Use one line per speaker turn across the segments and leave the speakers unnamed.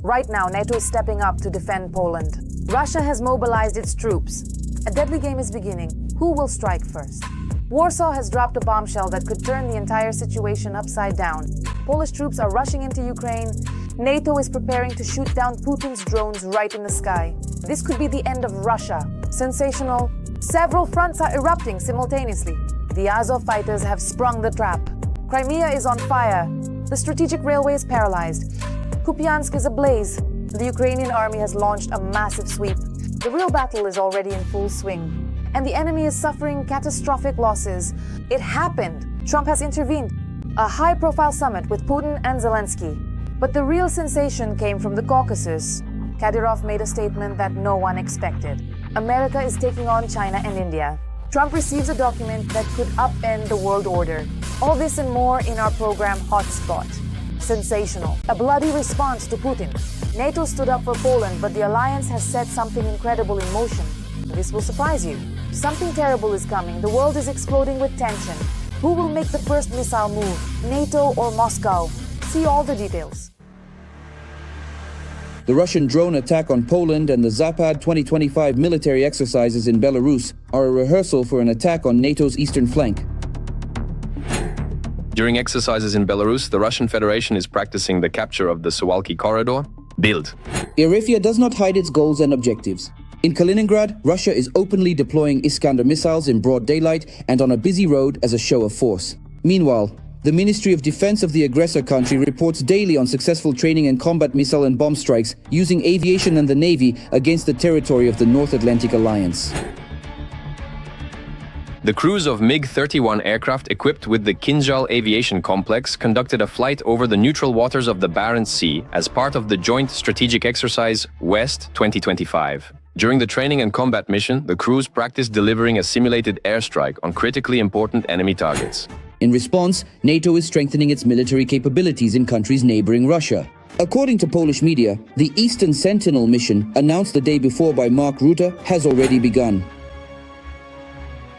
Right now, NATO is stepping up to defend Poland. Russia has mobilized its troops. A deadly game is beginning. Who will strike first? Warsaw has dropped a bombshell that could turn the entire situation upside down. Polish troops are rushing into Ukraine. NATO is preparing to shoot down Putin's drones right in the sky. This could be the end of Russia. Sensational. Several fronts are erupting simultaneously. The Azov fighters have sprung the trap. Crimea is on fire. The strategic railway is paralyzed. Kupiansk is ablaze. The Ukrainian army has launched a massive sweep. The real battle is already in full swing, and the enemy is suffering catastrophic losses. It happened. Trump has intervened. A high-profile summit with Putin and Zelensky. But the real sensation came from the Caucasus. Kadyrov made a statement that no one expected. America is taking on China and India. Trump receives a document that could upend the world order. All this and more in our program Hotspot. Sensational. A bloody response to Putin. NATO stood up for Poland, but the alliance has set something incredible in motion. This will surprise you. Something terrible is coming. The world is exploding with tension. Who will make the first missile move? NATO or Moscow? See all the details.
The Russian drone attack on Poland and the Zapad 2025 military exercises in Belarus are a rehearsal for an attack on NATO's eastern flank.
During exercises in Belarus, the Russian Federation is practicing the capture of the Suwalki corridor. Bild.
Erefia does not hide its goals and objectives. In Kaliningrad, Russia is openly deploying Iskander missiles in broad daylight and on a busy road as a show of force. Meanwhile, the Ministry of Defense of the aggressor country reports daily on successful training and combat missile and bomb strikes using aviation and the Navy against the territory of the North Atlantic Alliance.
The crews of MiG-31 aircraft equipped with the Kinzhal aviation complex conducted a flight over the neutral waters of the Barents Sea as part of the Joint Strategic Exercise West 2025. During the training and combat mission, the crews practiced delivering a simulated airstrike on critically important enemy targets.
In response, NATO is strengthening its military capabilities in countries neighboring Russia. According to Polish media, the Eastern Sentinel mission, announced the day before by Mark Rutte, has already begun.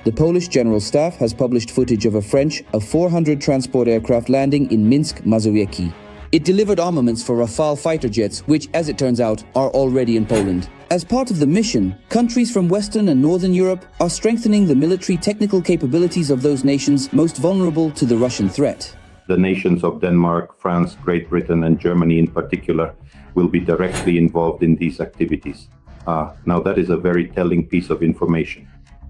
The Polish General Staff has published footage of a French A-400 transport aircraft landing in Minsk, Mazowiecki. It delivered armaments for Rafale fighter jets, which, as it turns out, are already in Poland. As part of the mission, countries from Western and Northern Europe are strengthening the military technical capabilities of those nations most vulnerable to the Russian threat.
The nations of Denmark, France, Great Britain and Germany in particular will be directly involved in these activities. Now that is a very telling piece of information.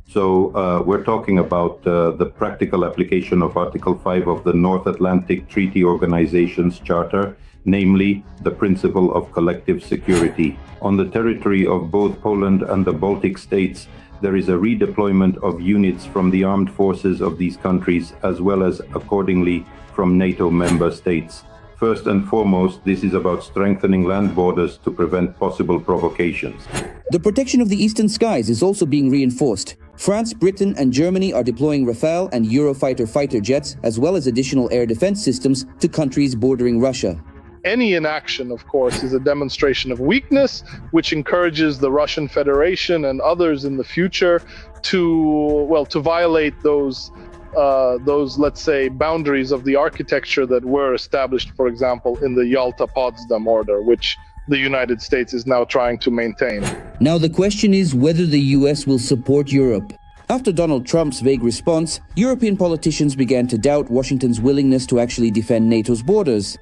So we're talking about the practical application of Article 5 of the North Atlantic Treaty Organization's Charter, namely the principle of collective security. On the territory of both Poland and the Baltic states, there is a redeployment of units from the armed forces of these countries, as well as accordingly from NATO member states. First and foremost, this is about strengthening land borders to prevent possible provocations.
The protection of the eastern skies is also being reinforced. France, Britain and Germany are deploying Rafale and Eurofighter fighter jets, as well as additional air defense systems to countries bordering Russia.
Any inaction, of course, is a demonstration of weakness, which encourages the Russian Federation and others in the future to violate those, let's say, boundaries of the architecture that were established, for example, in the Yalta-Potsdam Order, which the United States is now trying to maintain.
Now the question is whether the US will support Europe. After Donald Trump's vague response, European politicians began to doubt Washington's willingness to actually defend NATO's borders.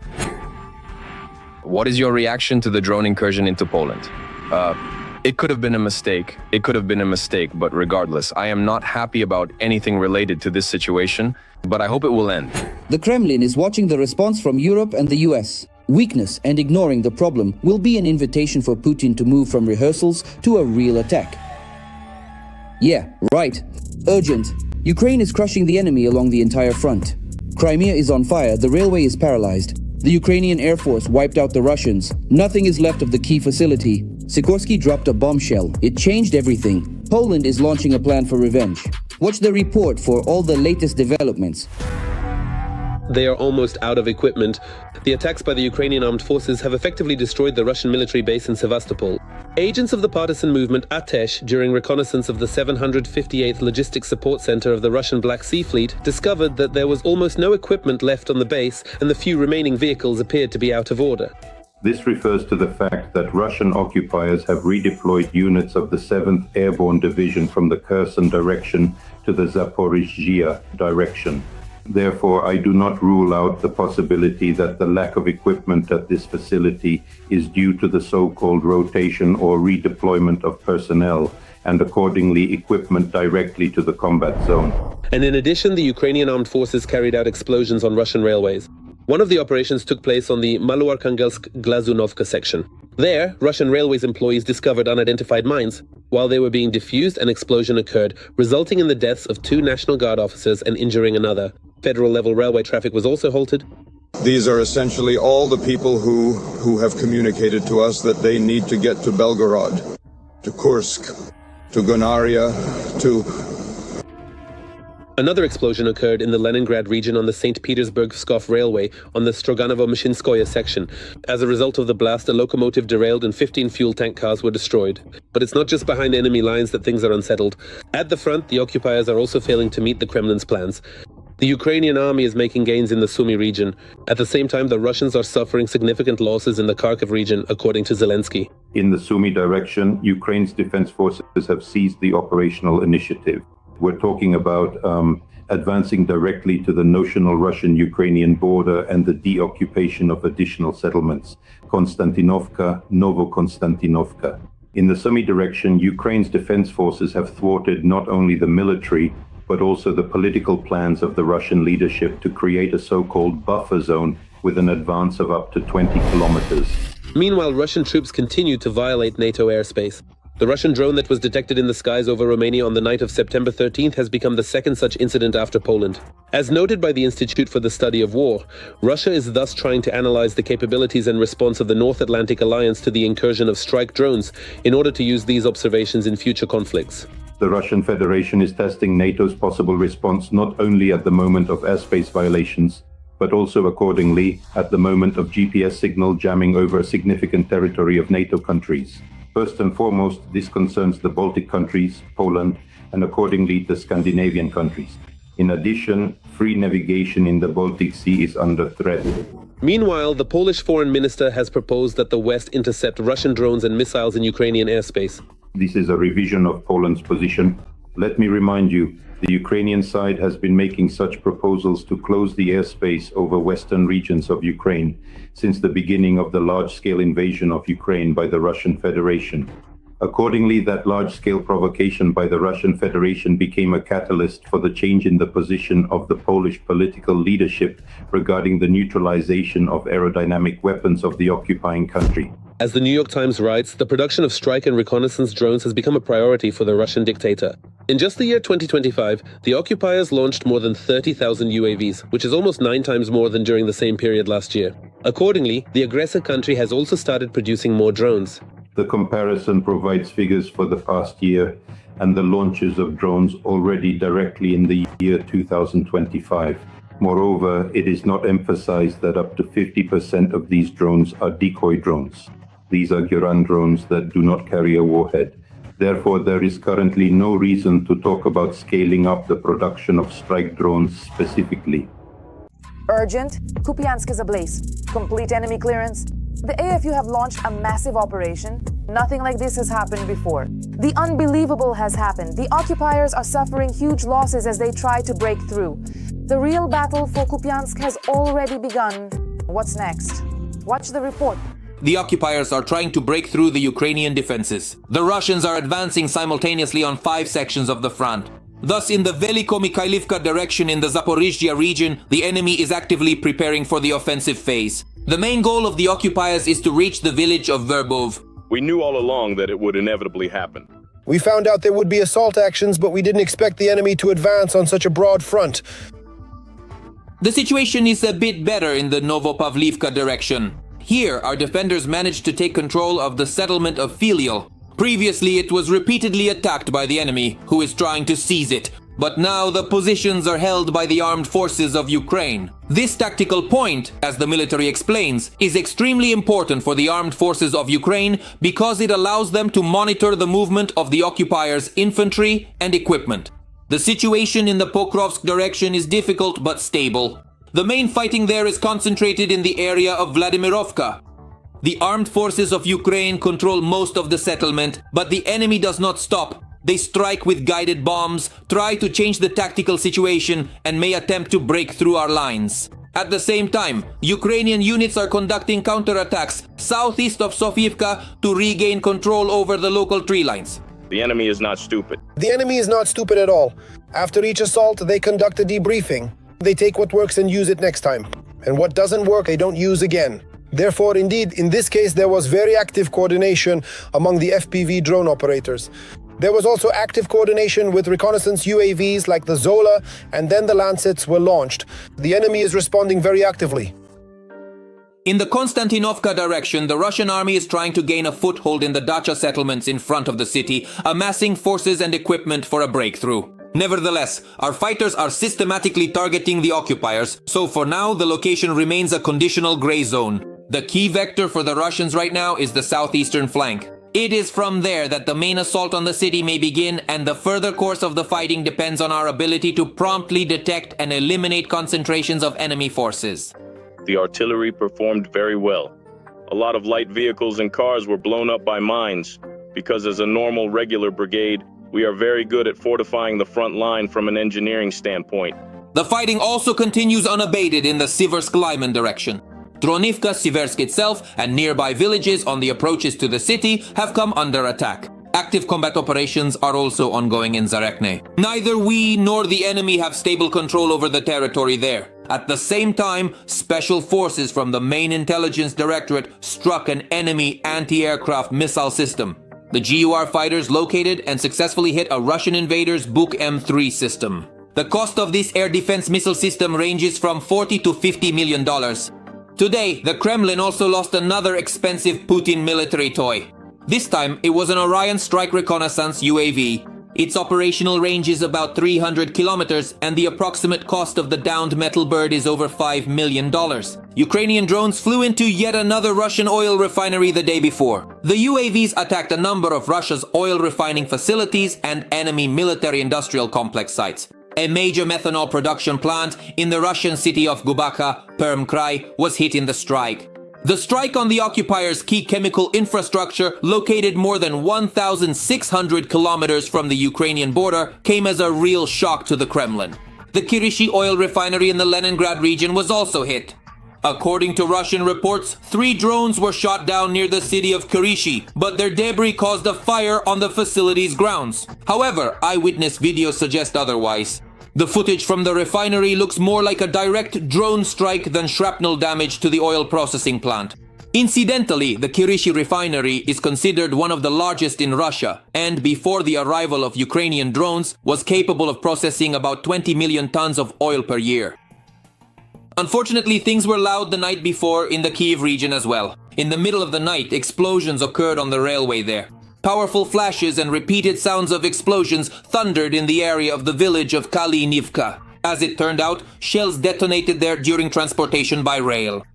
What is your reaction to the drone incursion into Poland? It could have been a mistake. But regardless, I am not happy about anything related to this situation, but I hope it will end.
The Kremlin is watching the response from Europe and the US. Weakness and ignoring the problem will be an invitation for Putin to move from rehearsals to a real attack. Yeah, right. Urgent. Ukraine is crushing the enemy along the entire front. Crimea is on fire, the railway is paralyzed. The Ukrainian Air Force wiped out the Russians. Nothing is left of the key facility. Sikorsky dropped a bombshell. It changed everything. Poland is launching a plan for revenge. Watch the report for all the latest developments.
They are almost out of equipment. The attacks by the Ukrainian armed forces have effectively destroyed the Russian military base in Sevastopol. Agents of the partisan movement Atesh, during reconnaissance of the 758th Logistics Support Center of the Russian Black Sea Fleet, discovered that there was almost no equipment left on the base and the few remaining vehicles appeared to be out of order.
This refers to the fact that Russian occupiers have redeployed units of the 7th Airborne Division from the Kherson direction to the Zaporizhzhia direction. Therefore, I do not rule out the possibility that the lack of equipment at this facility is due to the so-called rotation or redeployment of personnel, and accordingly equipment directly to the combat zone.
And in addition, the Ukrainian armed forces carried out explosions on Russian railways. One of the operations took place on the Maluarkhangelsk-Glazunovka section. There, Russian railways employees discovered unidentified mines. While they were being defused, an explosion occurred, resulting in the deaths of 2 National Guard officers and injuring another. Federal-level railway traffic was also halted.
These are essentially all the people who have communicated to us that they need to get to Belgorod, to Kursk, to Gonaria, to...
Another explosion occurred in the Leningrad region on the St. Petersburg-Pskov railway on the Stroganovo-Mshinskoye section. As a result of the blast, a locomotive derailed and 15 fuel tank cars were destroyed. But it's not just behind enemy lines that things are unsettled. At the front, the occupiers are also failing to meet the Kremlin's plans. The Ukrainian army is making gains in the Sumy region. At the same time, the Russians are suffering significant losses in the Kharkiv region, according to Zelensky.
In the Sumy direction, Ukraine's defense forces have seized the operational initiative. We're talking about advancing directly to the notional Russian-Ukrainian border and the deoccupation of additional settlements, Konstantinovka, Novokonstantinovka. In the Sumy direction, Ukraine's defense forces have thwarted not only the military, but also the political plans of the Russian leadership to create a so-called buffer zone with an advance of up to 20 kilometers.
Meanwhile, Russian troops continue to violate NATO airspace. The Russian drone that was detected in the skies over Romania on the night of September 13th has become the second such incident after Poland. As noted by the Institute for the Study of War, Russia is thus trying to analyze the capabilities and response of the North Atlantic Alliance to the incursion of strike drones in order to use these observations in future conflicts.
The Russian Federation is testing NATO's possible response not only at the moment of airspace violations, but also accordingly at the moment of GPS signal jamming over a significant territory of NATO countries. First and foremost, this concerns the Baltic countries, Poland, and accordingly the Scandinavian countries. In addition, free navigation in the Baltic Sea is under threat.
Meanwhile, the Polish foreign minister has proposed that the West intercept Russian drones and missiles in Ukrainian airspace.
This is a revision of Poland's position. Let me remind you, the Ukrainian side has been making such proposals to close the airspace over western regions of Ukraine since the beginning of the large-scale invasion of Ukraine by the Russian Federation. Accordingly, that large-scale provocation by the Russian Federation became a catalyst for the change in the position of the Polish political leadership regarding the neutralization of aerodynamic weapons of the occupying country.
As the New York Times writes, the production of strike and reconnaissance drones has become a priority for the Russian dictator. In just the year 2025, the occupiers launched more than 30,000 UAVs, which is almost 9 times more than during the same period last year. Accordingly, the aggressor country has also started producing more drones.
The comparison provides figures for the past year and the launches of drones already directly in the year 2025. Moreover, it is not emphasized that up to 50% of these drones are decoy drones. These are Guran drones that do not carry a warhead. Therefore, there is currently no reason to talk about scaling up the production of strike drones specifically.
Urgent, Kupiansk is ablaze. Complete enemy clearance. The AFU have launched a massive operation. Nothing like this has happened before. The unbelievable has happened. The occupiers are suffering huge losses as they try to break through. The real battle for Kupiansk has already begun. What's next? Watch the report.
The occupiers are trying to break through the Ukrainian defenses. The Russians are advancing simultaneously on 5 sections of the front. Thus, in the Veliko-Mikhailivka direction in the Zaporizhzhia region, the enemy is actively preparing for the offensive phase. The main goal of the occupiers is to reach the village of Verbov.
We knew all along that it would inevitably happen.
We found out there would be assault actions, but we didn't expect the enemy to advance on such a broad front.
The situation is a bit better in the Novopavlivka direction. Here, our defenders managed to take control of the settlement of Filial. Previously, it was repeatedly attacked by the enemy, who is trying to seize it. But now the positions are held by the armed forces of Ukraine. This tactical point, as the military explains, is extremely important for the armed forces of Ukraine because it allows them to monitor the movement of the occupiers' infantry and equipment. The situation in the Pokrovsk direction is difficult but stable. The main fighting there is concentrated in the area of Vladimirovka. The armed forces of Ukraine control most of the settlement, but the enemy does not stop. They strike with guided bombs, try to change the tactical situation, and may attempt to break through our lines. At the same time, Ukrainian units are conducting counterattacks southeast of Sofiivka to regain control over the local tree lines.
The enemy is not stupid.
The enemy is not stupid at all. After each assault, they conduct a debriefing. They take what works and use it next time. And what doesn't work, they don't use again. Therefore, indeed, in this case, there was very active coordination among the FPV drone operators. There was also active coordination with reconnaissance UAVs like the Zola, and then the Lancets were launched. The enemy is responding very actively.
In the Konstantinovka direction, the Russian army is trying to gain a foothold in the dacha settlements in front of the city, amassing forces and equipment for a breakthrough. Nevertheless, our fighters are systematically targeting the occupiers, so for now the location remains a conditional gray zone. The key vector for the Russians right now is the southeastern flank. It is from there that the main assault on the city may begin, and the further course of the fighting depends on our ability to promptly detect and eliminate concentrations of enemy forces.
The artillery performed very well. A lot of light vehicles and cars were blown up by mines, because as a normal regular brigade, we are very good at fortifying the front line from an engineering standpoint.
The fighting also continues unabated in the Siversk-Lyman direction. Dronivka, Siversk itself, and nearby villages on the approaches to the city have come under attack. Active combat operations are also ongoing in Zarekne. Neither we nor the enemy have stable control over the territory there. At the same time, special forces from the main intelligence directorate struck an enemy anti-aircraft missile system. The GUR fighters located and successfully hit a Russian invader's Buk M3 system. The cost of this air defense missile system ranges from $40 to $50 million. Today, the Kremlin also lost another expensive Putin military toy. This time, it was an Orion strike reconnaissance UAV. Its operational range is about 300 kilometers, and the approximate cost of the downed metal bird is over $5 million. Ukrainian drones flew into yet another Russian oil refinery the day before. The UAVs attacked a number of Russia's oil refining facilities and enemy military-industrial complex sites. A major methanol production plant in the Russian city of Gubaka, Perm Krai, was hit in the strike. The strike on the occupiers' key chemical infrastructure, located more than 1,600 kilometers from the Ukrainian border, came as a real shock to the Kremlin. The Kirishi oil refinery in the Leningrad region was also hit. According to Russian reports, 3 drones were shot down near the city of Kirishi, but their debris caused a fire on the facility's grounds. However, eyewitness videos suggest otherwise. The footage from the refinery looks more like a direct drone strike than shrapnel damage to the oil processing plant. Incidentally, the Kirishi refinery is considered one of the largest in Russia, and before the arrival of Ukrainian drones, was capable of processing about 20 million tons of oil per year. Unfortunately, things were loud the night before in the Kyiv region as well. In the middle of the night, explosions occurred on the railway there. Powerful flashes and repeated sounds of explosions thundered in the area of the village of Kalinivka. As it turned out, shells detonated there during transportation by rail.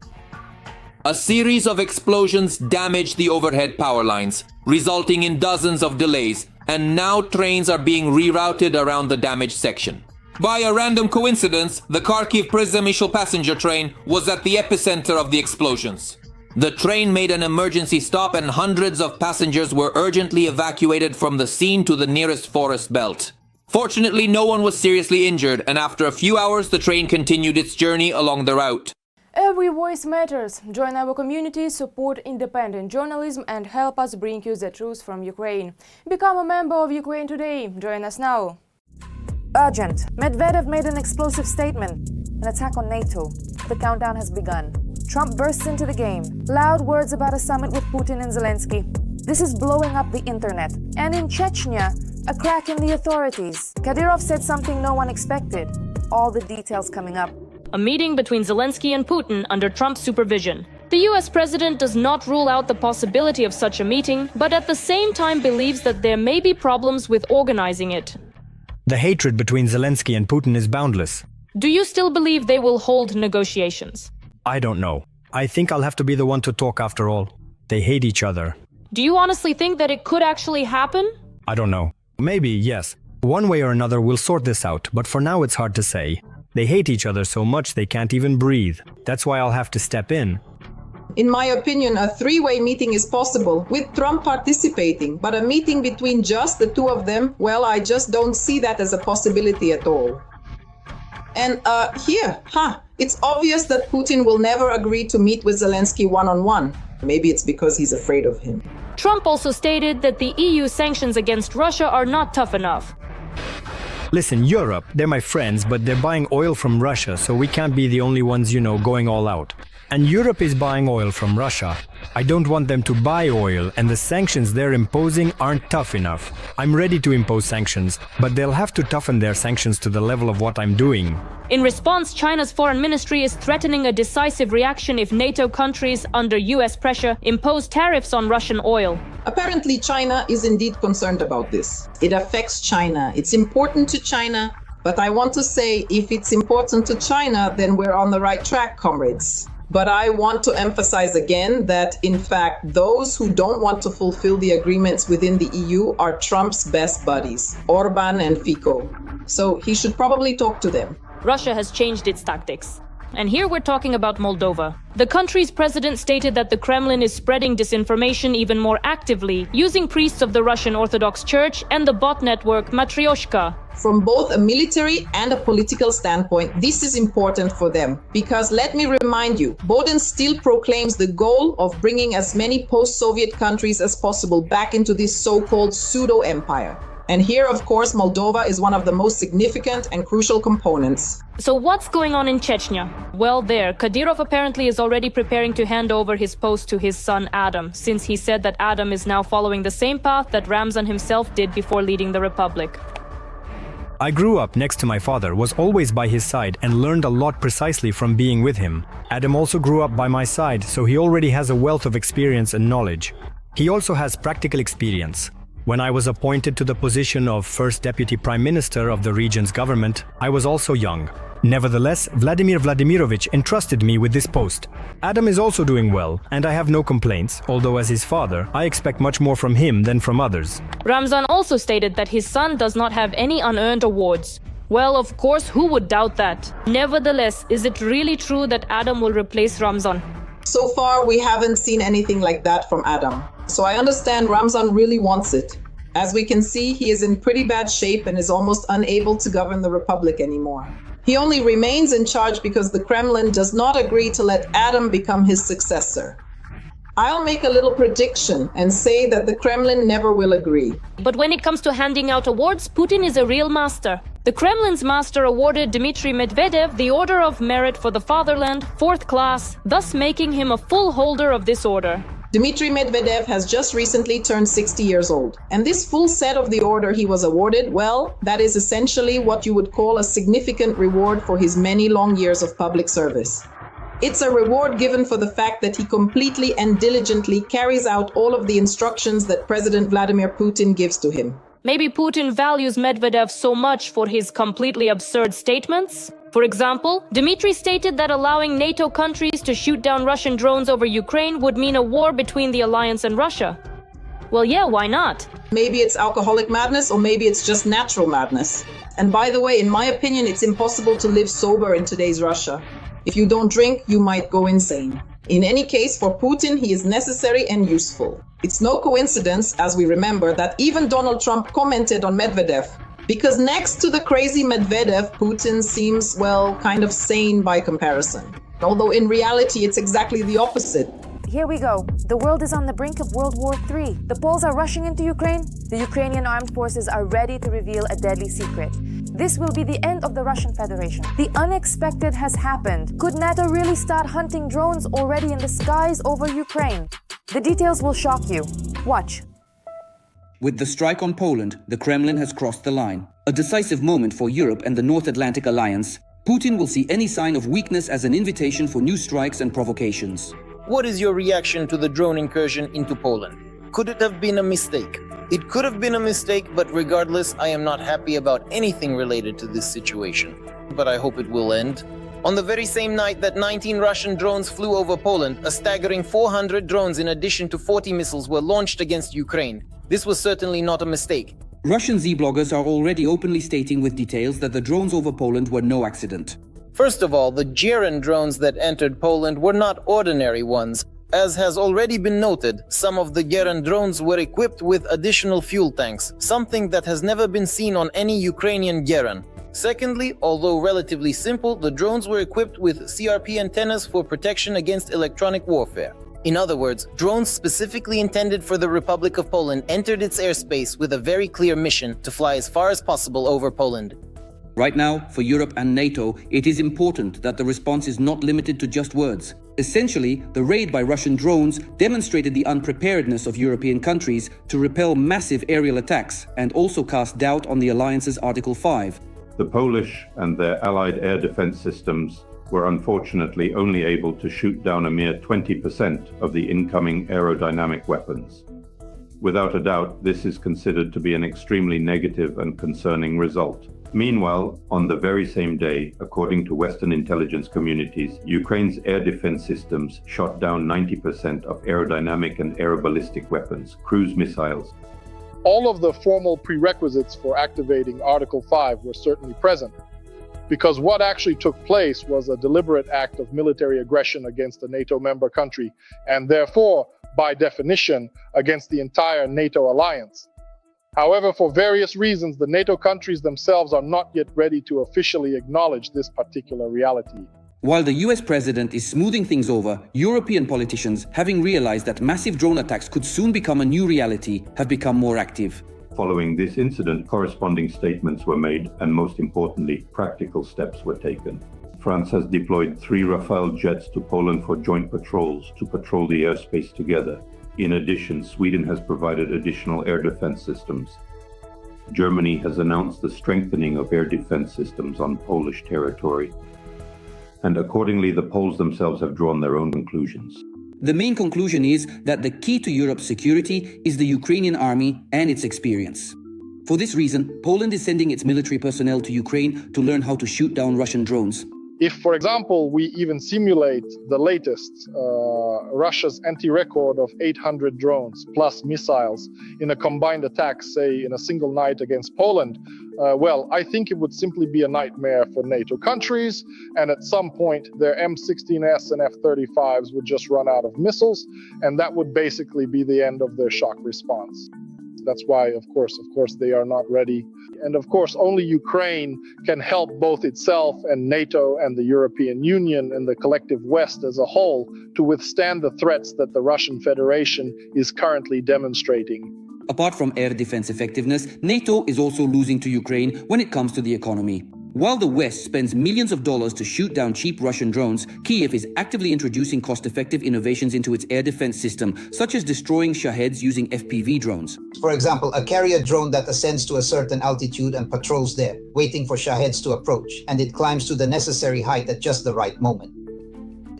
A series of explosions damaged the overhead power lines, resulting in dozens of delays, and now trains are being rerouted around the damaged section. By a random coincidence, the Kharkiv-Przemysl passenger train was at the epicenter of the explosions. The train made an emergency stop and hundreds of passengers were urgently evacuated from the scene to the nearest forest belt. Fortunately, no one was seriously injured, and after a few hours, the train continued its journey along the route.
Every voice matters. Join our community, support independent journalism, and help us bring you the truth from Ukraine. Become a member of Ukraine today. Join us now.
Urgent. Medvedev made an explosive statement. An attack on Nato. The countdown has begun. Trump bursts into the game. Loud words about a summit with Putin and Zelensky. This is blowing up the internet. And in Chechnya, a crack in the authorities. Kadyrov said something no one expected. All the details coming up.
A meeting between Zelensky and Putin under Trump's supervision. The US president does not rule out the possibility of such a meeting, but at the same time believes that there may be problems with organizing it.
The hatred between Zelensky and Putin is boundless.
Do you still believe they will hold negotiations?
I don't know. I think I'll have to be the one to talk after all. They hate each other.
Do you honestly think that it could actually happen?
I don't know. Maybe, yes. One way or another we'll sort this out, but for now it's hard to say. They hate each other so much they can't even breathe. That's why I'll have to step in.
In my opinion, a three-way meeting is possible, with Trump participating, but a meeting between just the two of them, well, I just don't see that as a possibility at all. And it's obvious that Putin will never agree to meet with Zelensky one-on-one. Maybe it's because he's afraid of him.
Trump also stated that the EU sanctions against Russia are not tough enough.
Listen, Europe, they're my friends, but they're buying oil from Russia, so we can't be the only ones, going all out. And Europe is buying oil from Russia. I don't want them to buy oil, and the sanctions they're imposing aren't tough enough. I'm ready to impose sanctions, but they'll have to toughen their sanctions to the level of what I'm doing.
In response, China's foreign ministry is threatening a decisive reaction if NATO countries, under US pressure, impose tariffs on Russian oil.
Apparently, China is indeed concerned about this. It affects China. It's important to China. But I want to say, if it's important to China, then we're on the right track, comrades. But I want to emphasize again that, in fact, those who don't want to fulfill the agreements within the EU are Trump's best buddies, Orban and Fico. So he should probably talk to them.
Russia has changed its tactics. And here we're talking about Moldova. The country's president stated that the Kremlin is spreading disinformation even more actively, using priests of the Russian Orthodox Church and the bot network Matryoshka.
From both a military and a political standpoint, this is important for them. Because let me remind you, Biden still proclaims the goal of bringing as many post-Soviet countries as possible back into this so-called pseudo-empire. And here, of course, Moldova is one of the most significant and crucial components.
So what's going on in Chechnya? Well, Kadyrov apparently is already preparing to hand over his post to his son Adam, since he said that Adam is now following the same path that Ramzan himself did before leading the republic.
I grew up next to my father, was always by his side, and learned a lot precisely from being with him. Adam also grew up by my side, so he already has a wealth of experience and knowledge. He also has practical experience. When I was appointed to the position of First Deputy Prime Minister of the region's government, I was also young. Nevertheless, Vladimir Vladimirovich entrusted me with this post. Adam is also doing well, and I have no complaints, although as his father, I expect much more from him than from others.
Ramzan also stated that his son does not have any unearned awards. Well, of course, who would doubt that? Nevertheless, is it really true that Adam will replace Ramzan?
So far, we haven't seen anything like that from Adam. So I understand Ramzan really wants it. As we can see, he is in pretty bad shape and is almost unable to govern the republic anymore. He only remains in charge because the Kremlin does not agree to let Adam become his successor. I'll make a little prediction and say that the Kremlin never will agree.
But when it comes to handing out awards, Putin is a real master. The Kremlin's master awarded Dmitry Medvedev the Order of Merit for the Fatherland, 4th class, thus making him a full holder of this order.
Dmitry Medvedev has just recently turned 60 years old, and this full set of the order he was awarded, well, that is essentially what you would call a significant reward for his many long years of public service. It's a reward given for the fact that he completely and diligently carries out all of the instructions that President Vladimir Putin gives to him.
Maybe Putin values Medvedev so much for his completely absurd statements? For example, Dmitry stated that allowing NATO countries to shoot down Russian drones over Ukraine would mean a war between the alliance and Russia. Well, yeah, why not?
Maybe it's alcoholic madness, or maybe it's just natural madness. And by the way, in my opinion, it's impossible to live sober in today's Russia. If you don't drink, you might go insane. In any case, for Putin, he is necessary and useful. It's no coincidence, as we remember, that even Donald Trump commented on Medvedev. Because next to the crazy Medvedev, Putin seems, well, kind of sane by comparison. Although in reality, it's exactly the opposite.
Here we go. The world is on the brink of World War III. The Poles are rushing into Ukraine. The Ukrainian armed forces are ready to reveal a deadly secret. This will be the end of the Russian Federation. The unexpected has happened. Could NATO really start hunting drones already in the skies over Ukraine? The details will shock you. Watch.
With the strike on Poland, the Kremlin has crossed the line. A decisive moment for Europe and the North Atlantic Alliance. Putin will see any sign of weakness as an invitation for new strikes and provocations.
What is your reaction to the drone incursion into Poland? Could it have been a mistake? It could have been a mistake, but regardless, I am not happy about anything related to this situation. But I hope it will end. On the very same night that 19 Russian drones flew over Poland, a staggering 400 drones in addition to 40 missiles were launched against Ukraine. This was certainly not a mistake.
Russian Z-bloggers are already openly stating with details that the drones over Poland were no accident.
First of all, the Geran drones that entered Poland were not ordinary ones. As has already been noted, some of the Geran drones were equipped with additional fuel tanks, something that has never been seen on any Ukrainian Geran. Secondly, although relatively simple, the drones were equipped with CRP antennas for protection against electronic warfare. In other words, drones specifically intended for the Republic of Poland entered its airspace with a very clear mission to fly as far as possible over Poland.
Right now, for Europe and NATO, it is important that the response is not limited to just words. Essentially, the raid by Russian drones demonstrated the unpreparedness of European countries to repel massive aerial attacks and also cast doubt on the alliance's Article 5.
The Polish and their allied air defense systems were unfortunately only able to shoot down a mere 20% of the incoming aerodynamic weapons. Without a doubt, this is considered to be an extremely negative and concerning result. Meanwhile, on the very same day, according to Western intelligence communities, Ukraine's air defense systems shot down 90% of aerodynamic and aeroballistic weapons, cruise missiles.
All of the formal prerequisites for activating Article 5 were certainly present, because what actually took place was a deliberate act of military aggression against a NATO member country, and therefore, by definition, against the entire NATO alliance. However, for various reasons, the NATO countries themselves are not yet ready to officially acknowledge this particular reality.
While the US president is smoothing things over, European politicians, having realized that massive drone attacks could soon become a new reality, have become more active.
Following this incident, corresponding statements were made and, most importantly, practical steps were taken. France has deployed 3 Rafale jets to Poland for joint patrols to patrol the airspace together. In addition, Sweden has provided additional air defense systems. Germany has announced the strengthening of air defense systems on Polish territory. And accordingly, the Poles themselves have drawn their own conclusions.
The main conclusion is that the key to Europe's security is the Ukrainian army and its experience. For this reason, Poland is sending its military personnel to Ukraine to learn how to shoot down Russian drones.
If, for example, we even simulate the latest, Russia's anti-record of 800 drones plus missiles in a combined attack, say in a single night against Poland, well, I think it would simply be a nightmare for NATO countries, and at some point their M16S and F-35s would just run out of missiles, and that would basically be the end of their shock response. That's why, of course, they are not ready. And of course, only Ukraine can help both itself and NATO and the European Union and the collective West as a whole to withstand the threats that the Russian Federation is currently demonstrating.
Apart from air defense effectiveness, NATO is also losing to Ukraine when it comes to the economy. While the West spends millions of dollars to shoot down cheap Russian drones, Kyiv is actively introducing cost-effective innovations into its air defense system, such as destroying Shaheds using FPV drones.
For example, a carrier drone that ascends to a certain altitude and patrols there, waiting for Shaheds to approach, and it climbs to the necessary height at just the right moment.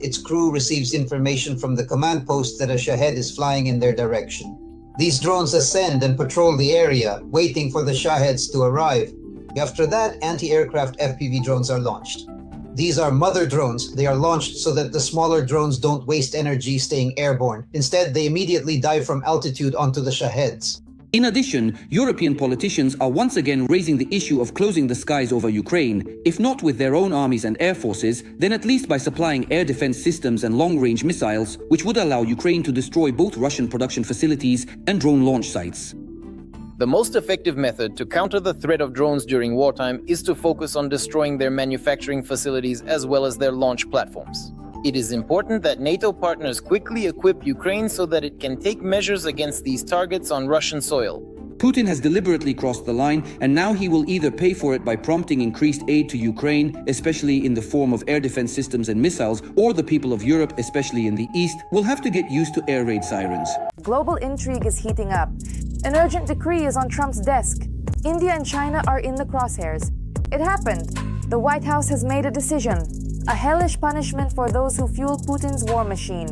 Its crew receives information from the command post that a Shahed is flying in their direction. These drones ascend and patrol the area, waiting for the Shaheds to arrive. After that, anti-aircraft FPV drones are launched. These are mother drones. They are launched so that the smaller drones don't waste energy staying airborne. Instead, they immediately dive from altitude onto the Shaheds.
In addition, European politicians are once again raising the issue of closing the skies over Ukraine, if not with their own armies and air forces, then at least by supplying air defense systems and long-range missiles, which would allow Ukraine to destroy both Russian production facilities and drone launch sites.
The most effective method to counter the threat of drones during wartime is to focus on destroying their manufacturing facilities as well as their launch platforms. It is important that NATO partners quickly equip Ukraine so that it can take measures against these targets on Russian soil.
Putin has deliberately crossed the line, and now he will either pay for it by prompting increased aid to Ukraine, especially in the form of air defense systems and missiles, or the people of Europe, especially in the East, will have to get used to air raid sirens.
Global intrigue is heating up. An urgent decree is on Trump's desk. India and China are in the crosshairs. It happened. The White House has made a decision. A hellish punishment for those who fuel Putin's war machine.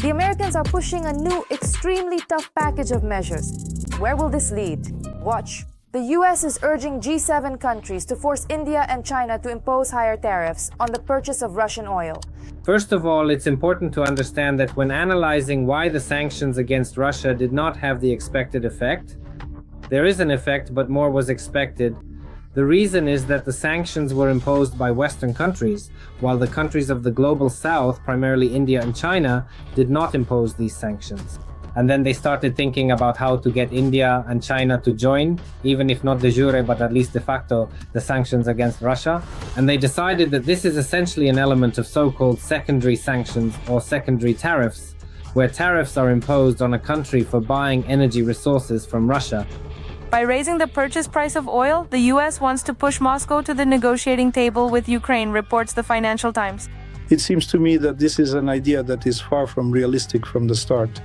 The Americans are pushing a new, extremely tough package of measures. Where will this lead? Watch. The US is urging G7 countries to force India and China to impose higher tariffs on the purchase of Russian oil.
First of all, it's important to understand that when analyzing why the sanctions against Russia did not have the expected effect, there is an effect, but more was expected. The reason is that the sanctions were imposed by Western countries, while the countries of the global south, primarily India and China, did not impose these sanctions. And then they started thinking about how to get India and China to join, even if not de jure, but at least de facto, the sanctions against Russia. And they decided that this is essentially an element of so-called secondary sanctions or secondary tariffs, where tariffs are imposed on a country for buying energy resources from Russia.
By raising the purchase price of oil, the US wants to push Moscow to the negotiating table with Ukraine, reports the Financial Times.
It seems to me that this is an idea that is far from realistic from the start.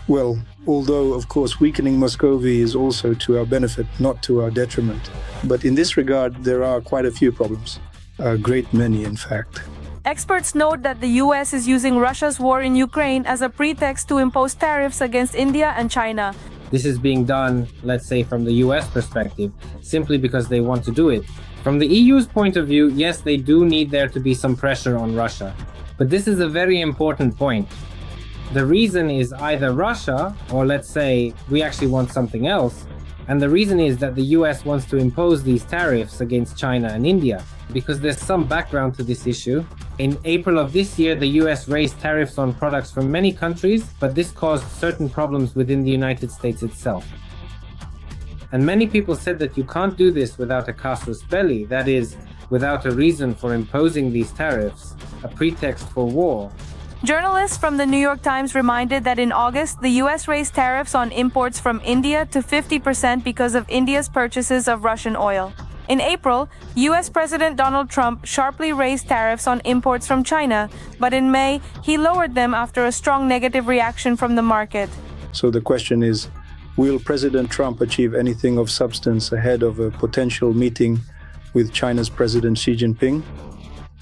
Well, although, of course, weakening Muscovy is also to our benefit, not to our detriment. But in this regard, there are quite a few problems. A great many, in fact.
Experts note that the US is using Russia's war in Ukraine as a pretext to impose tariffs against India and China.
This is being done, let's say, from the US perspective, simply because they want to do it. From the EU's point of view, yes, they do need there to be some pressure on Russia. But this is a very important point. The reason is either Russia, or let's say we actually want something else, and the reason is that the US wants to impose these tariffs against China and India, because there's some background to this issue. In April of this year, the US raised tariffs on products from many countries, but this caused certain problems within the United States itself. And many people said that you can't do this without a casus belli, that is, without a reason for imposing these tariffs, a pretext for war.
Journalists from the New York Times reminded that in August, the US raised tariffs on imports from India to 50% because of India's purchases of Russian oil. In April, US President Donald Trump sharply raised tariffs on imports from China, but in May, he lowered them after a strong negative reaction from the market.
So the question is, will President Trump achieve anything of substance ahead of a potential meeting with China's President Xi Jinping?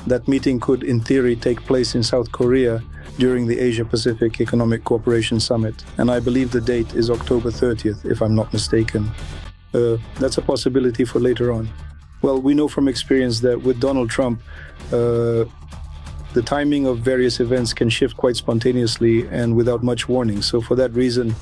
That meeting could, in theory, take place in South Korea during the Asia-Pacific Economic Cooperation Summit, and I believe the date is October 30th, if I'm not mistaken. That's a possibility for later on. Well, we know from experience that with Donald Trump, the timing of various events can shift quite spontaneously and without much warning. So for that reason,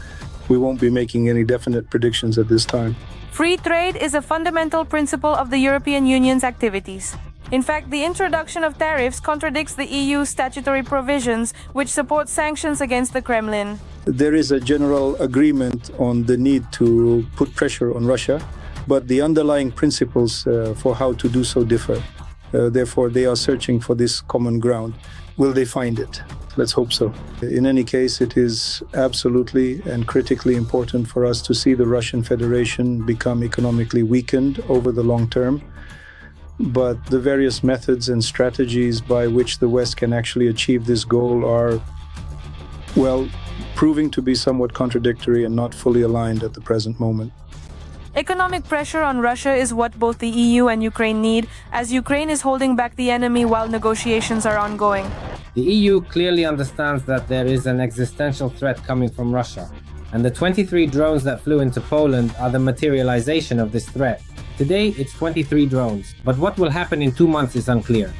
we won't be making any definite predictions at this time.
Free trade is a fundamental principle of the European Union's activities. In fact, the introduction of tariffs contradicts the EU's statutory provisions, which support sanctions against the Kremlin.
There is a general agreement on the need to put pressure on Russia, but the underlying principles for how to do so differ. Therefore, they are searching for this common ground. Will they find it? Let's hope so. In any case, it is absolutely and critically important for us to see the Russian Federation become economically weakened over the long term. But the various methods and strategies by which the West can actually achieve this goal are, well, proving to be somewhat contradictory and not fully aligned at the present moment.
Economic pressure on Russia is what both the EU and Ukraine need, as Ukraine is holding back the enemy while negotiations are ongoing.
The EU clearly understands that there is an existential threat coming from Russia, and the 23 drones that flew into Poland are the materialization of this threat. Today, it's 23 drones, but what will happen in 2 months is unclear.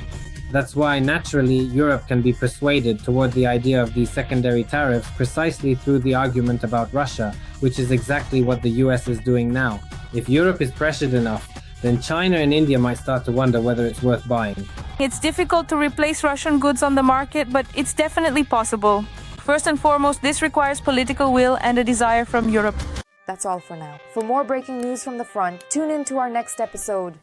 That's why, naturally, Europe can be persuaded toward the idea of these secondary tariffs precisely through the argument about Russia, which is exactly what the US is doing now. If Europe is pressured enough, then China and India might start to wonder whether it's worth buying.
It's difficult to replace Russian goods on the market, but it's definitely possible. First and foremost, this requires political will and a desire from Europe.
That's all for now. For more breaking news from the front, tune in to our next episode.